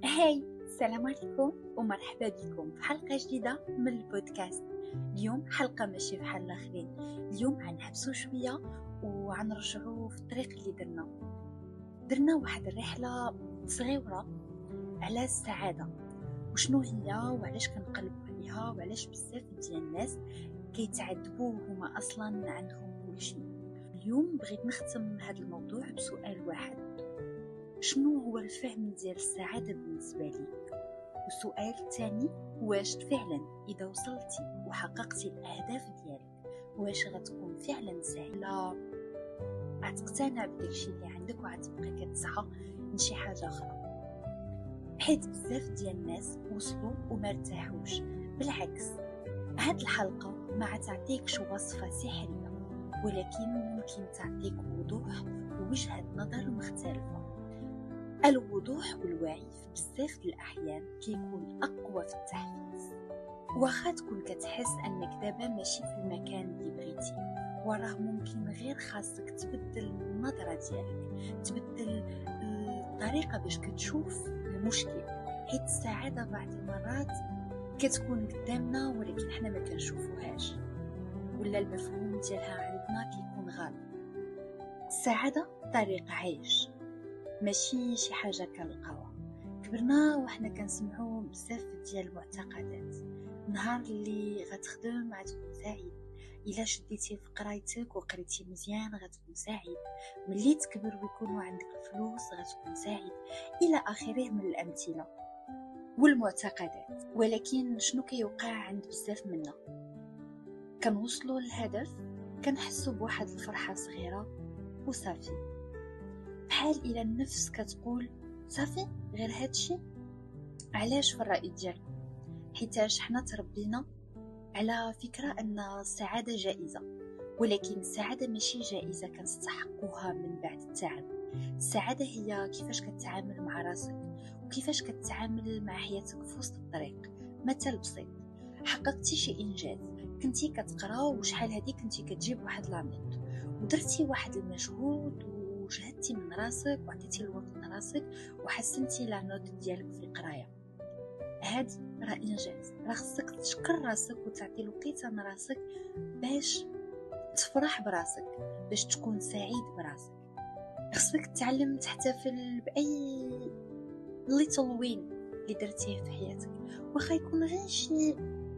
هاي، السلام عليكم ومرحبا بكم في حلقة جديدة من البودكاست. اليوم حلقة ماشي بحال الآخرين. اليوم عنحبسوا شوية وعنرجعوا في الطريق اللي درنا واحد الرحلة صغيرة على السعادة، وشنو هي وعلاش كنقلبوا عليها وعلاش بزاف ديال الناس كيتعذبوا هما أصلا عندهم كل شيء. اليوم بغيت نختم هذا الموضوع بسؤال واحد: شنو هو الفهم ديال السعادة بالنسبة لي؟ والسؤال الثاني: واش فعلا إذا وصلتي وحققتي الأهداف ديالك واش غتكون فعلا سعيدة؟ غتقتنع بداكشي اللي عندك وغتبقى كتسعى لشي حاجة أخرى؟ حيت بزاف ديال الناس وصلوا وما ارتاحوش. بالعكس، هاد الحلقة ما غتعطيكش وصفة سحرية، ولكن ممكن تعطيك وضوح ووجهة نظر مختلفة. الوضوح والوعي في بزاف الأحيان كيكون أقوى في التحفيز. واخا تكون كتحس أنك دابا ماشي في المكان اللي بغيتي، وراه ممكن غير خاصك تبدل النظرة ديالك، تبدل الطريقة باش كتشوف المشكل. حيت السعادة بعض المرات كتكون قدامنا ولكن احنا ما كنشوفوهاش، ولا المفهوم ديالها عندنا كيكون غلط. السعادة طريقة عيش، ماشي شي حاجة كنلقاوها. كبرنا وحنا كنسمعوا بزاف ديال المعتقدات: نهار اللي غتخدم غتكون سعيد، الا شديتي في قرايتك وقريتي مزيان غتكون سعيد، ملي تكبر ويكونوا عندك الفلوس غتكون سعيد، الى اخره من الامثله والمعتقدات. ولكن شنو كيوقع عند بزاف منا؟ كنوصلوا للهدف كنحسوا بواحد الفرحه صغيره وصافي، بحال الى النفس كتقول صافي غير هادشي. علاش في الرأي ديالكم؟ حيتاش حنا تربينا على فكرة ان السعادة جائزة، ولكن السعادة ماشي جائزة كنستحقوها من بعد التعب. السعادة هي كيفاش كتعامل مع راسك وكيفاش كتعامل مع حياتك في وسط الطريق. مثال بسيط: حققتي شي انجاز، كنتي كتقرا وشحال هادي كنتي كتجيب واحد لانوت، ودرتي واحد المجهود وجهدتي من راسك وعطيتي الوقت من راسك وحسنتي لانوت ديالك في القرايه. هادي راه انجاز، راه خصك تشكر راسك وتعطي الوقيته من راسك باش تفرح براسك، باش تكون سعيد براسك. خصك تتعلم تحتفل باي ليتل وين اللي درتيه في حياتك، واخا يكون غير شي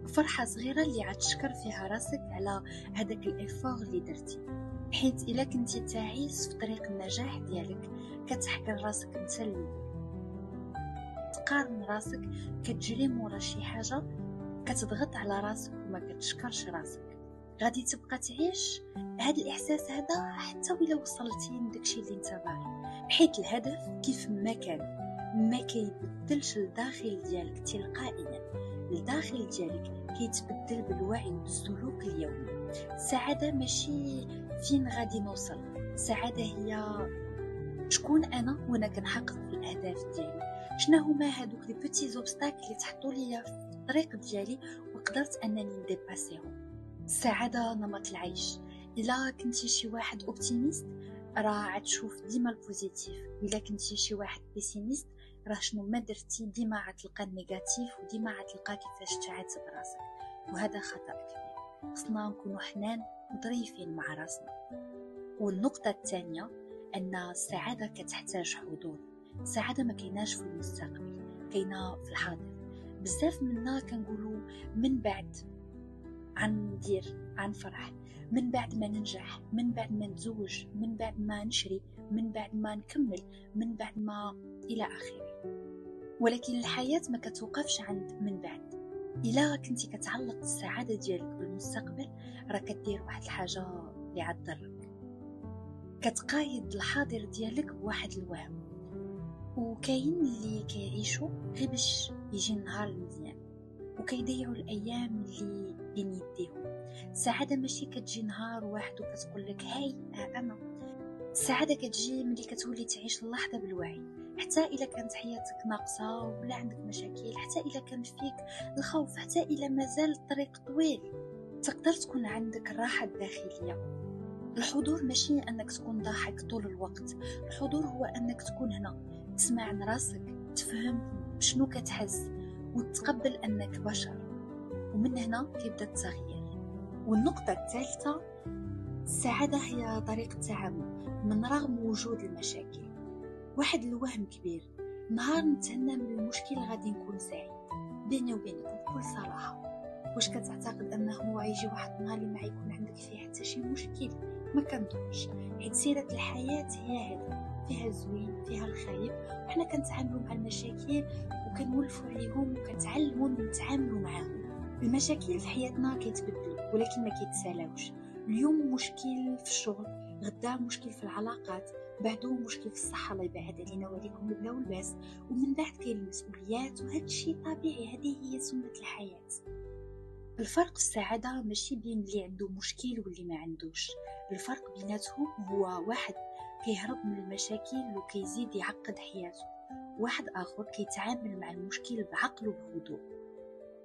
فرحه صغيره اللي عتشكر فيها راسك على هذاك الافور اللي درتي. حيت الا كنتي تعيس في طريق النجاح ديالك كتحكر راسك انت الاول، تقارن راسك، كتجري مورا شي حاجه، كتضغط على راسك وما كتشكرش راسك، غادي تبقى تعيش هاد الاحساس هذا حتى ولا وصلتي لداكشي اللي انت باغي. حيت الهدف كيف ما كان ما كيبدلش الداخل ديالك تلقائيا، الداخل ديالك كيتبدل بالوعي والسلوك اليومي. السعاده ماشي فين غادي نوصل، السعاده هي شكون انا وانا كنحقق الاهداف ديالي، شنو هما هادوك لي بوتي زوبستاكل اللي تحطوا ليا في الطريق ديالي وقدرت انني نديباسيهم. السعاده نمط العيش. الا كنتي شي واحد اوبتيميست راه غتشوف ديما البوزيتيف، الا كنتي شي واحد بيسيميست راه شنو ما درتي ديما غتلقى النيجاتيف وديما غتلقى كيفاش تعاتب راسك، وهذا خطا كبير. خصنا نكونوا حنان وظريفين مع راسنا. والنقطه الثانيه ان السعاده كتحتاج حضور. السعاده ما كايناش في المستقبل، كاينه في الحاضر. بزاف منا كنقولوا من بعد غندير، غنفرح، من بعد ما ننجح، من بعد ما نتزوج، من بعد ما نشري، من بعد ما نكمل، من بعد ما الى اخره. ولكن الحياه ما كتوقفش عند من بعد. الا كنتي كتعلق السعاده ديالك بالمستقبل راه كدير واحد الحاجه اللي غتضرك، كتقايد الحاضر ديالك بواحد الوهم. وكاين اللي كيعيشوا غير باش يجي النهار المزيان وكيضيعوا الايام اللي بين يديهم. السعاده ماشي كتجي نهار واحد وكتقول لك هاي انا. السعاده كتجي ملي كتولي تعيش اللحظه بالوعي، حتى الا كانت حياتك ناقصه ولا عندك مشاكل، حتى الا كان فيك الخوف، حتى الا مازال الطريق طويل، تقدر تكون عندك الراحه الداخليه. الحضور ماشي انك تكون ضاحك طول الوقت، الحضور هو انك تكون هنا، تسمع راسك، تفهم بشنو كتحس وتقبل أنك بشر. ومن هنا كيبدا التغيير. والنقطة الثالثة، السعادة هي طريقة تعامل من رغم وجود المشاكل. واحد الوهم كبير، نهار نتهنى من المشكل غادي نكون سعيد. بيني وبينك بكل صراحة، واش كتعتقد أنه غيجي واحد النهار اللي ما يكون عندك فيه حتى شي مشكل؟ ما كنظنش، حيت سيرة الحياة هي هذا، فيها الزوين فيها الخايب، وحنا كنتعاملوا مع المشاكل وكنولفوا عليهم وكنتعلموا نتعاملوا معاهم. المشاكل في حياتنا كيتبدلوا ولكن ما كيتسالاوش. اليوم مشكل في الشغل، غدا مشكل في العلاقات، بعده مشكل في الصحة الله يبعد علينا وعليكم البلا والباس، ومن بعد كاين المسؤوليات، وهذا الشيء طبيعي، هذه هي سنة الحياة. الفرق السعادة ماشي بين اللي عنده مشكل واللي ما عندوش، الفرق بيناتهم هو واحد كيهرب من المشاكل وكيزيد يعقد حياته، واحد آخر كيتعامل مع المشكل بعقل وبهدوء.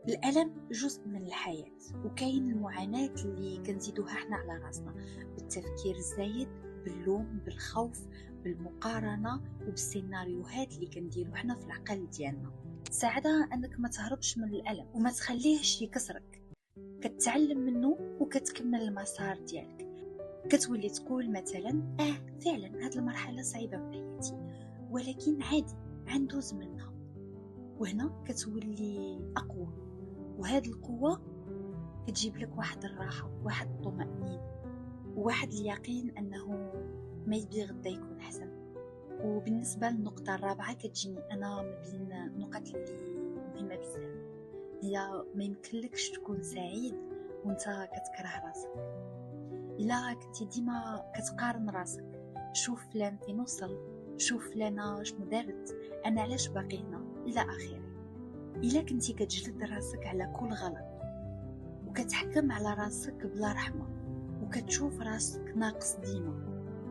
الألم جزء من الحياة، وكاين المعاناة اللي كنزيدوها احنا على راسنا بالتفكير الزايد، باللوم، بالخوف، بالمقارنة وبالسيناريوهات اللي كنديرو احنا في العقل ديالنا. السعادة أنك ما تهربش من الألم وما تخليهش يكسرك، كتعلم منه وكتكمل المسار ديالك. كتولي تقول مثلا فعلا هاد المرحلة صعيبة في حياتي، ولكن عادي عندوز منها. وهنا كتولي أقوى، وهاد القوة كتجيب لك واحد الراحة، واحد الطمأنينة، وواحد اليقين أنه ما يبي غدا يكون أحسن. وبالنسبة للنقطة الرابعة كتجيني أنا من بين النقط اللي مهمة بزاف، هي ما يمكنلكش تكون سعيد وانت كتكره راسك. إلا كنتي ديما كتقارن راسك، شوف فلان فين وصل، شوف فلانة شنو دارت، أنا علاش باقي هنا، إلى آخره. إلا كنتي كتجلد راسك على كل غلط وكتحكم على راسك بلا رحمة وكتشوف راسك ناقص ديما،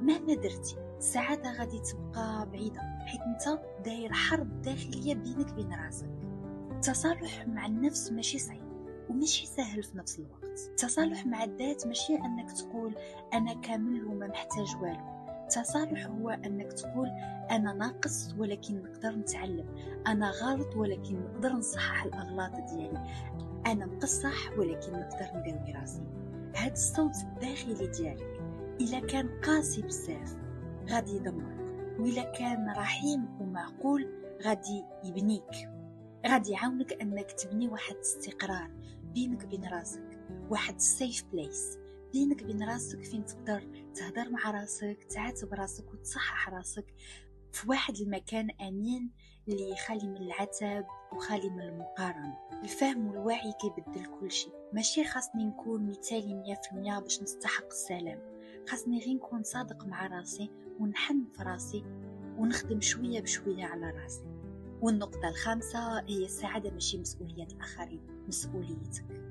مهما درتي السعادة غادي تبقى بعيدة، حيت انت داير حرب داخلية بينك بين راسك. التصالح مع النفس ماشي صعيب وماشي سهل في نفس الوقت. التصالح مع الذات ماشي أنك تقول أنا كامل وما محتاج والو. التصالح هو أنك تقول أنا ناقص ولكن نقدر نتعلم، أنا غلط ولكن نقدر نصحح الأغلاط ديالي، أنا مقصح ولكن نقدر نداوي راسي. هاد الصوت الداخلي ديالك إلا كان قاسي بزاف غادي يدمرك، وإلا كان رحيم ومعقول غادي يبنيك، غادي يعاونك أنك تبني واحد استقرار بينك بين راسك، واحد سيف بليس بينك بين راسك فين تقدر تهدر مع راسك، تعاتب راسك وتصحح راسك في واحد المكان أمين اللي خالي من العتب وخالي من المقارنة. الفهم والوعي كيبدل كل شيء. ماشي خاصني نكون مثالي 100% باش نستحق السلام، خاصني غير نكون صادق مع راسي ونحن في راسي ونخدم شوية بشوية على راسي. والنقطة الخامسة هي السعادة ماشي مسؤولية الآخرين، مسؤوليتك.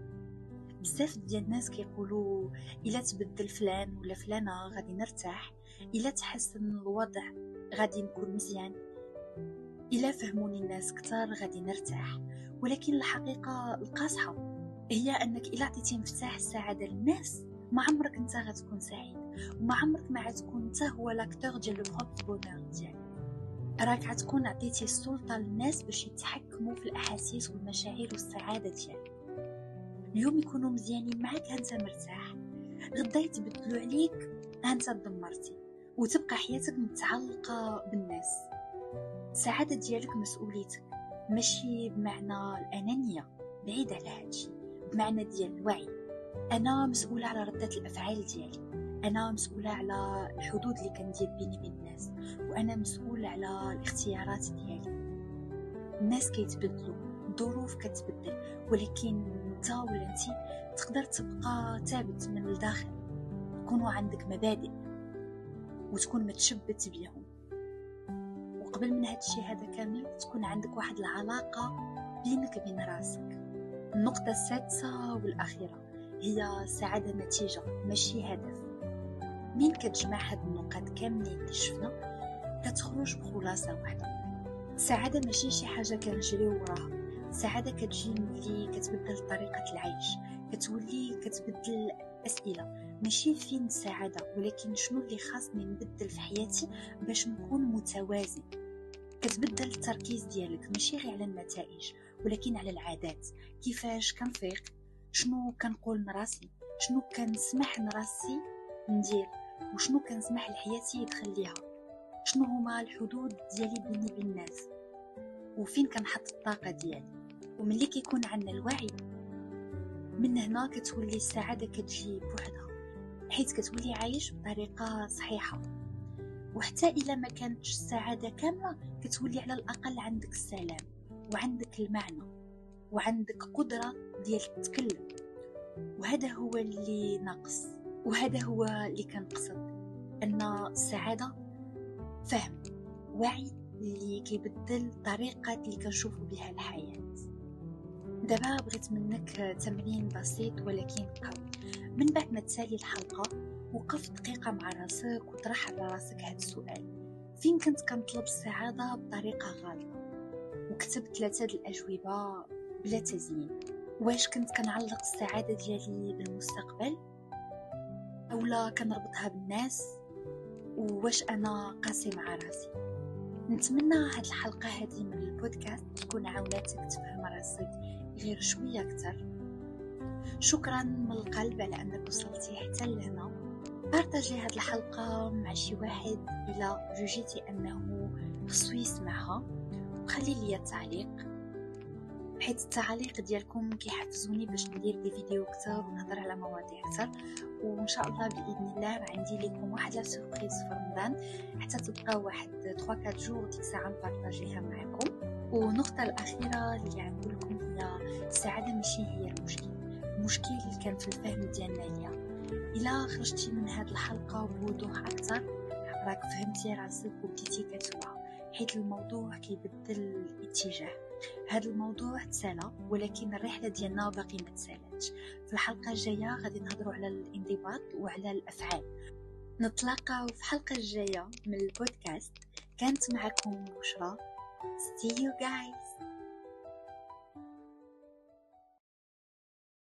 بزاف ديال الناس كيقولوا إلا تبدل فلان ولا فلانة غادي نرتاح، إلا تحسن الوضع غادي نكون مزيان، إلا فهموني الناس كتار غادي نرتاح. ولكن الحقيقة القاصحة هي أنك إلا عطيتي مفتاح السعادة للناس ما عمرك انت غتكون سعيد، وما عمرك ما غتكون انت هو لاكتور ديال لو بروبر بونور ديالك. راك غتكون عطيتي السلطة للناس باش يتحكموا في الأحاسيس والمشاعر والسعادة ديالك. اليوم يكونوا مزيانين معك هانت مرتاح، غدا يتبدلوا عليك هانت دمرتي، وتبقى حياتك متعلقة بالناس. السعادة ديالك مسؤوليتك، ماشي بمعنى الأنانية، بعيد على هادشي، بمعنى ديال الوعي. أنا مسؤولة على ردة الأفعال ديالي، أنا مسؤولة على الحدود اللي كندير بيني وبين الناس، وأنا مسؤولة على الاختيارات ديالي. الناس كيتبدلوا، الظروف كتبدل، ولكن انت ولا انتي تقدر تبقى ثابت من الداخل، تكونوا عندك مبادئ وتكون متشبت بيهم. وقبل من هاد الشيء هذا كامل تكون عندك واحد العلاقة بينك وبين راسك. النقطة السادسة والأخيرة هي السعادة نتيجة ماشي هدف. مين كتجمع هاد النقاط كاملين اللي شفنا كتخرج بخلاصة واحدة. السعادة ماشي شي حاجة كنجريو وراها، السعادة كتجي ملي كتبدل طريقة العيش، كتولي كتبدل أسئلة، ماشي فين السعادة ولكن شنو اللي خاصني نبدل في حياتي باش نكون متوازن. كتبدل التركيز ديالك ماشي غير على النتائج ولكن على العادات. كيفاش كنفيق، شنو كنقول لراسي، شنو كنسمح لراسي ندير، وشنو كنسمح لحياتي يدخل ليها، شنو هما الحدود ديالي بيني وبين الناس، وفين كنحط الطاقه ديالي. وملي كيكون عندنا الوعي، من هنا كتولي السعاده كتجي بوحدها، حيت كتولي عايش بطريقه صحيحه. وحتى الا ما كانتش السعاده كامله، كتولي على الاقل عندك السلام وعندك المعنى وعندك قدره ديال تتكلم. وهذا هو اللي ناقص، وهذا هو اللي كنقصد، ان السعاده فهم، وعي اللي كيبدل الطريقه اللي كنشوفوا بها الحياه. دابا بغيت منك تمرين بسيط ولكن قوي. من بعد ما تسالي الحلقه، وقف دقيقه مع راسك وطرح على راسك هذا السؤال: فين كنت كنطلب السعاده بطريقه غلطه؟ وكتب 3 الاجوبه بلا تزيين. واش كنت كنعلق السعاده ديالي بالمستقبل، اولا كنربطها بالناس؟ وواش انا قاسي مع راسي؟ نتمنى هاد الحلقه هذه من البودكاست تكون عاوناتك تفهم راسك غير شويه اكثر. شكرا من القلب على انك وصلتي حتى لهنا. بارطاجي هاد الحلقه مع شي واحد الى جوجيتي انه خصو يسمعها، وخلي لي تعليق، حيت التعليق ديالكم كيحفزوني باش ندير دي فيديو اكثر ونهضر على مواضيع اكثر. وان شاء الله باذن الله راه عندي لكم واحد لا سوربريز في رمضان، حتى تبقاو واحد 3-4 جور ديك الساعه نبارطاجيها معكم. والنقطه الاخيره اللي غنقول لكم هي: السعاده ماشي هي المشكل كان في الفهم ديالنا ليها. الا خرجتي من هذه الحلقه بوضوح اكثر، راك فهمتي راسك وبديتي كتوعى، حيت الموضوع كيبدل الاتجاه. هذا الموضوع تسالى، ولكن الرحله ديالنا باقي ما تسالاتش. في الحلقه الجايه غادي نهضروا على الانضباط وعلى الافعال. نتلاقاو في الحلقه الجايه من البودكاست. كانت معكم بشرى. See you guys.